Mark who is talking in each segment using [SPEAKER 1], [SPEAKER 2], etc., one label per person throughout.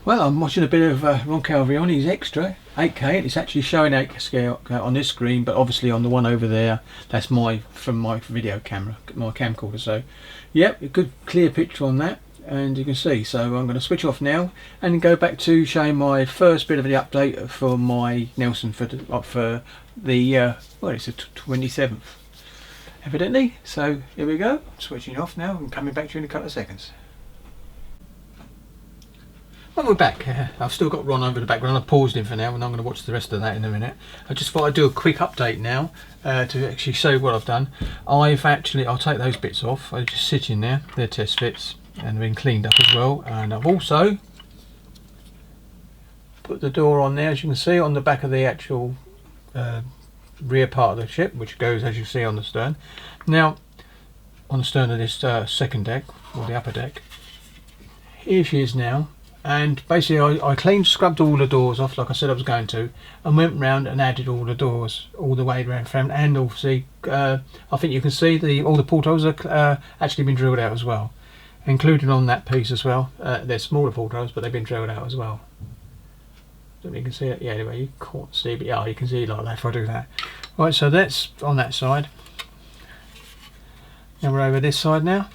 [SPEAKER 1] Well, I'm watching a bit of Ron Calvioni's Extra 8K, and it's actually showing 8K scale on this screen, but obviously on the one over there, that's from my video camera, my camcorder. So, yep, a good clear picture on that, and you can see. So I'm going to switch off now and go back to showing my first bit of the update for my Nelson for the well, it's the 27th, evidently. So here we go. Switching off now and coming back to you in a couple of seconds. Well, we're back. I've still got Ron over the background. I've paused him for now and I'm going to watch the rest of that in a minute. I just thought I'd do a quick update now to actually show what I've done. I'll take those bits off. I just sit in there. They're test fits and been cleaned up as well. And I've also put the door on there, as you can see, on the back of the actual rear part of the ship, which goes, as you see, on the stern. Now, on the stern of this second deck, or the upper deck, here she is now. And basically I scrubbed all the doors off like I said I was going to, and went round and added all the doors all the way around front, and obviously I think you can see all the portholes are actually been drilled out as well, including on that piece as well. They're smaller portholes, but they've been drilled out as well. Don't know if you can see it. Yeah, anyway, you can't see, but yeah, you can see it like that if I do that. Right, so that's on that side. Now we're over this side now.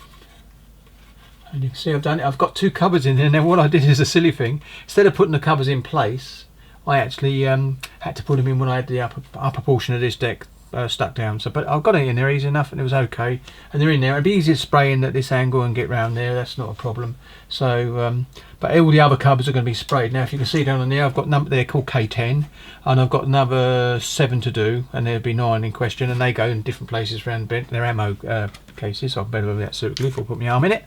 [SPEAKER 1] And you can see I've done it. I've got two cupboards in there. Now what I did is a silly thing. Instead of putting the cupboards in place, I actually had to put them in when I had the upper portion of this deck stuck down. So, but I've got it in there easy enough, and it was okay. And they're in there. It'd be easier to spray in at this angle and get round there. That's not a problem. So, but all the other cupboards are going to be sprayed. Now, if you can see down on there, I've got they're called K10, and I've got another 7 to do, and there'll be 9 in question, and they go in different places around their ammo cases. So I've better over that suitcase before I put my arm in it.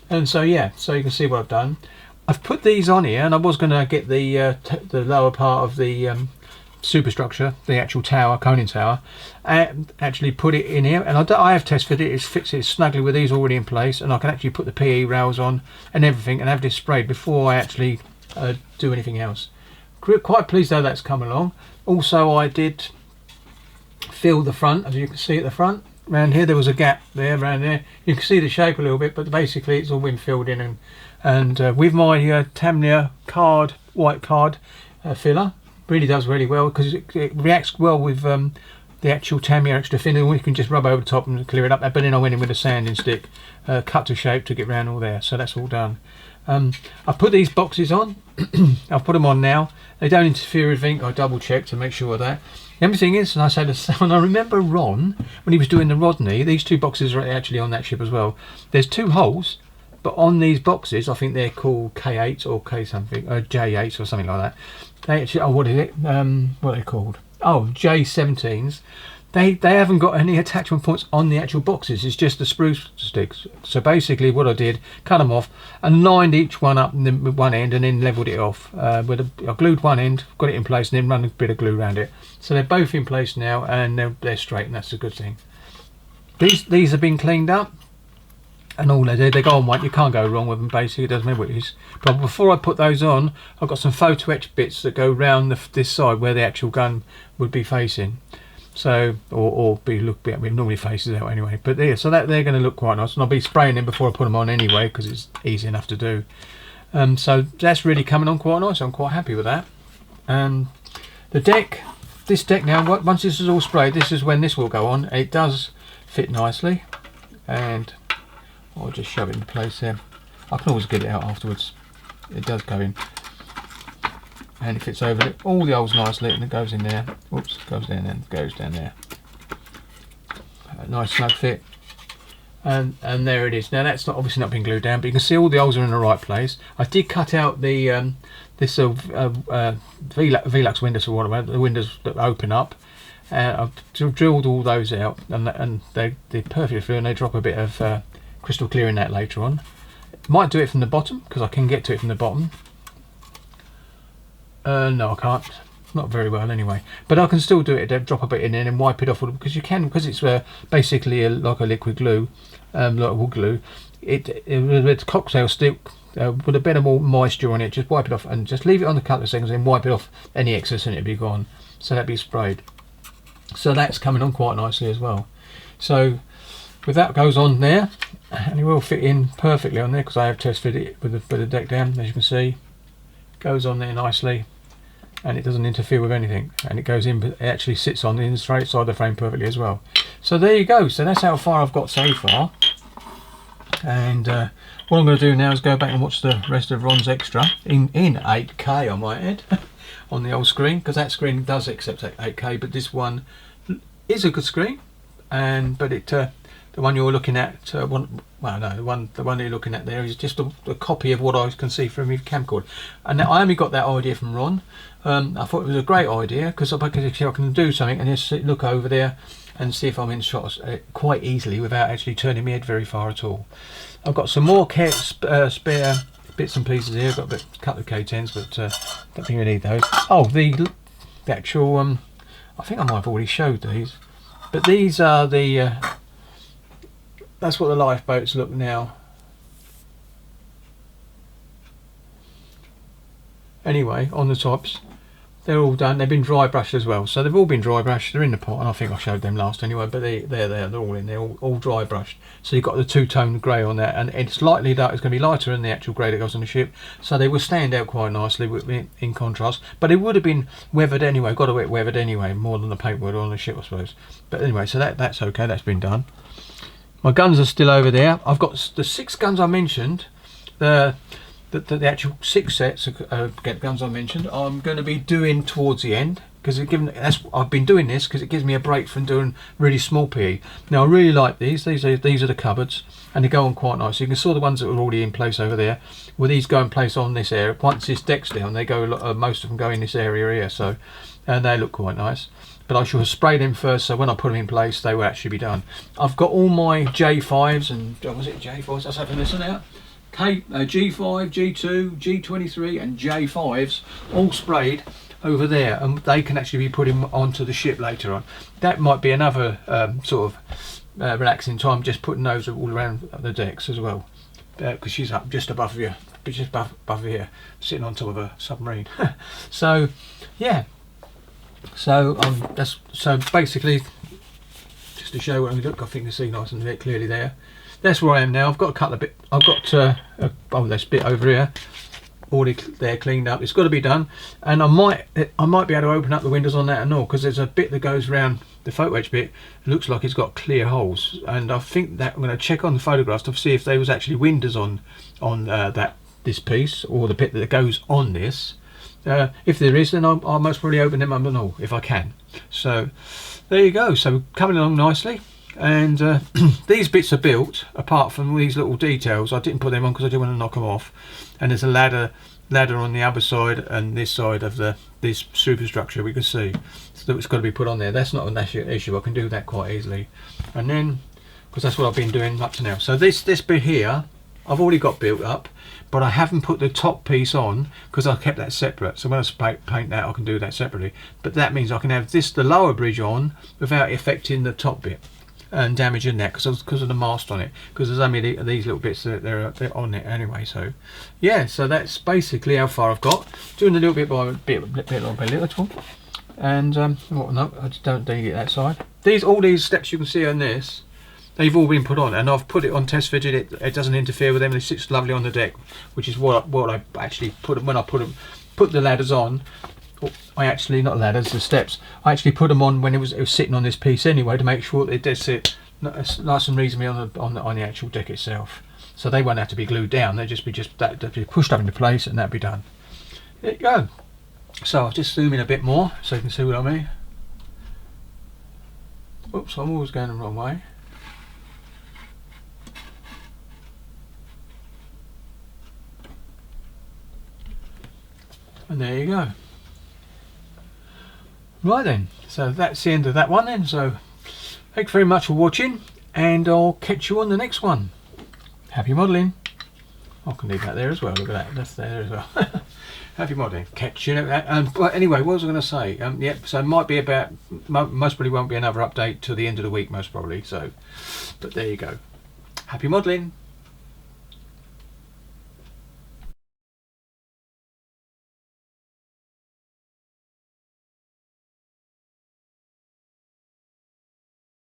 [SPEAKER 1] And so yeah, so you can see what I've done. I've put these on here, and I was going to get the lower part of the superstructure, the actual tower, coning tower, and actually put it in here. And I have test fitted it. It's fixed it snugly with these already in place, and I can actually put the PE rails on and everything, and have this sprayed before I actually do anything else. Quite pleased though that's come along. Also, I did fill the front, as you can see at the front. Around here there was a gap there, around there. You can see the shape a little bit, but basically it's all been filled in, and with my Tamiya white card filler, really does really well, because it reacts well with the actual Tamiya extra thin, and we can just rub over the top and clear it up. But then I went in with a sanding stick, cut to shape to get round all there, so that's all done. I put these boxes on. I've put them on now. They don't interfere with anything. I double checked to make sure of that. The only thing is, and I said, and I remember Ron, when he was doing the Rodney, these two boxes are actually on that ship as well. There's 2 holes, but on these boxes, I think they're called K8 or K something, J8 or something like that. They actually, what is it? What are they called? Oh, J17s. They haven't got any attachment points on the actual boxes. It's just the spruce sticks. So basically what I did, cut them off and lined each one up with one end, and then levelled it off. I glued one end, got it in place, and then run a bit of glue around it. So they're both in place now, and they're straight, and that's a good thing. These have been cleaned up, and all they do, they go on white. You can't go wrong with them, basically. It doesn't matter what it is. But before I put those on, I've got some photo etch bits that go round this side where the actual gun would be facing. So, or be normally faces out anyway. But yeah, so that they're going to look quite nice, and I'll be spraying them before I put them on anyway, because it's easy enough to do. So that's really coming on quite nice. I'm quite happy with that. The deck, this deck now, once this is all sprayed, this is when this will go on. It does fit nicely, and I'll just shove it in place there. I can always get it out afterwards. It does go in. And it fits over all the holes nicely, and it goes in there. Oops, goes down and goes down there. A nice snug fit, and there it is. Now that's obviously not been glued down, but you can see all the holes are in the right place. I did cut out the this Velux windows, or whatever, the windows that open up. I've drilled all those out, and they're perfectly through, and they drop a bit of crystal clear in that later on. Might do it from the bottom, because I can get to it from the bottom. No, I can't. Not very well anyway. But I can still do it. Drop a bit in there and wipe it off, because you can, because it's basically like a liquid glue, like wood glue. It's cocktail stick with a bit of more moisture on it. Just wipe it off and just leave it on a couple of seconds, and wipe it off any excess, and it'll be gone. So that'll be sprayed. So that's coming on quite nicely as well. So with that goes on there, and it will fit in perfectly on there, because I have test fitted it with the deck down, as you can see. goes on there nicely, and it doesn't interfere with anything, and it goes in, it actually sits on the straight side of the frame perfectly as well. So there you go. So that's how far I've got so far. And what I'm going to do now is go back and watch the rest of Ron's extra in 8K, I might add, on the old screen, because that screen does accept 8K, but this one is a good screen. And but the one you're looking at, the one you're looking at there is just a copy of what I can see from your camcorder. And I only got that idea from Ron. I thought it was a great idea because I can do something and just look over there and see if I'm in shots quite easily without actually turning my head very far at all. I've got some more spare bits and pieces here. I've got a couple of K10s, but don't think we need those. Oh, the actual, I think I might have already showed these, but these are the, that's what the lifeboats look now. Anyway, on the tops, they're all done. They've been dry brushed as well, so they've all been dry brushed. They're in the pot, and I think I showed them last anyway. But they're all in there, all dry brushed. So you've got the two-tone grey on there, and it's likely that it's going to be lighter than the actual grey that goes on the ship. So they will stand out quite nicely in contrast. But it would have been weathered anyway. Got to get weathered anyway, more than the paint would on the ship, I suppose. But anyway, so that's okay. That's been done. My guns are still over there. I've got the 6 guns I mentioned. The actual 6 sets of guns I mentioned, I'm going to be doing towards the end, because I've been doing this because it gives me a break from doing really small PE. Now I really like these. These are the cupboards, and they go on quite nice. You can see the ones that are already in place over there. Well, these go in place on this area. Once this deck's down, they go. Most of them go in this area here. So, and they look quite nice. But I should have sprayed them first, so when I put them in place, they will actually be done. I've got all my J5s and was it J5s? Let's have a listen out. G5, G2, G23 and J5s all sprayed over there, and they can actually be put onto the ship later on. That might be another sort of relaxing time, just putting those all around the decks as well, because she's up just above you, just above here, sitting on top of a submarine. So yeah, so that's basically just to show what I look. I think you can see nice and clearly there. That's where I am now. I've got a couple of bit. I've got this bit over here, already there cleaned up. It's got to be done, and I might be able to open up the windows on that and all, because there's a bit that goes around the photo etch bit. It looks like it's got clear holes, and I think that I'm going to check on the photographs to see if there was actually windows on this piece, or the bit that goes on this. If there is, then I'll most probably open them up and all if I can. So there you go. So coming along nicely. And these bits are built apart from these little details. I didn't put them on because I didn't want to knock them off. And there's a ladder on the other side and this side of this superstructure we can see. So it's got to be put on there. That's not an issue. I can do that quite easily. And then, because that's what I've been doing up to now. So this bit here, I've already got built up, but I haven't put the top piece on because I kept that separate. So when I paint that, I can do that separately. But that means I can have the lower bridge on without affecting the top bit and damaging that because of the mast on it, because there's only these little bits that they're on it anyway. So yeah, so that's basically how far I've got, doing a little bit by bit, and no, I just don't need it that side. All these steps you can see on this, they've all been put on, and I've put it on test fitted. It doesn't interfere with them, and it sits lovely on the deck, which is what I actually put when I put the ladders on. I actually, not ladders, the steps, I actually put them on when it was sitting on this piece anyway, to make sure that it does sit nice and reasonably on the actual deck itself. So they won't have to be glued down, they'll just be pushed up into place, and that'll be done. There you go. So I'll just zoom in a bit more so you can see what I mean. Oops, I'm always going the wrong way. And there you go. Right then, so that's the end of that one then. So thanks very much for watching, and I'll catch you on the next one. Happy modelling. I can leave that there as well. Look at that, that's there as well. Happy modelling. Catch you. But anyway, what was I going to say? Yep. So it might be about, most probably won't be another update till the end of the week, most probably. So, but there you go. Happy modelling.